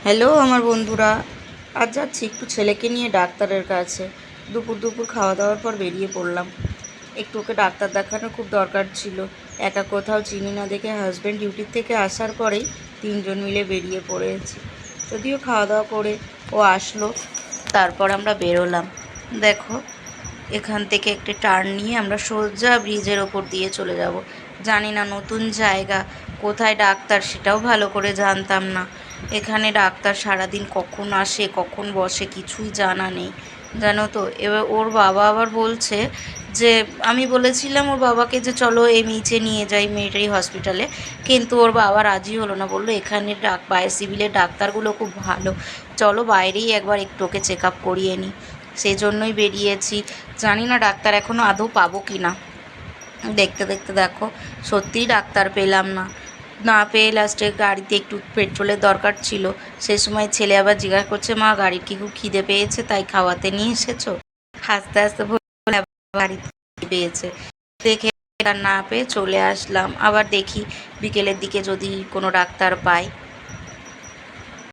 Hello আমার বন্ধুরা, আজ যাচ্ছি একটু ছেলেকে নিয়ে ডাক্তারের কাছে। দুপুর দুপুর খাওয়া দাওয়ার পর বেরিয়ে পড়লাম। একটু ওকে ডাক্তার দেখানো খুব দরকার ছিল। একা কোথাও চিনি না দেখে হাজব্যান্ড ডিউটির থেকে আসার পরেই তিনজন মিলে বেরিয়ে পড়েছি। যদিও খাওয়া দাওয়া করে ও আসলো, তারপর আমরা বেরোলাম। দেখো, এখান থেকে একটি টার্ন নিয়ে আমরা সোজা ব্রিজের ওপর দিয়ে চলে যাব। জানি না, নতুন জায়গা, কোথায় ডাক্তার সেটাও ভালো করে জানতাম না। এখানে ডাক্তার সারাদিন কখন আসে কখন বসে কিছুই জানা নেই, জানো তো। এবার ওর বাবা আবার বলছে যে, আমি বলেছিলাম ওর বাবাকে যে চলো এই নিচে নিয়ে যাই মিলিটারি হসপিটালে, কিন্তু ওর বাবা রাজি হলো না। বললো এখানে বাইরে সিভিলের ডাক্তারগুলো খুব ভালো, চলো বাইরেই একবার একটু ওকে চেক আপ করিয়ে নিই। সেই জন্যই বেরিয়েছি। জানি না ডাক্তার এখনও আদৌ পাবো কি না। দেখতে দেখতে দেখো, সত্যিই ডাক্তার পেলাম না। না পেয়ে লাস্টে গাড়িতে একটু পেট্রোলের দরকার ছিল। সে সময় ছেলে আবার জিজ্ঞাসা করছে, মা গাড়ির কি খুব খিদে পেয়েছে তাই খাওয়াতে নিয়ে এসেছো? হাসতে হাসতে বলে, গাড়িতে খিদে পেয়েছে। দেখে আর না পেয়ে চলে আসলাম। আবার দেখি বিকেলের দিকে যদি কোনো ডাক্তার পাই।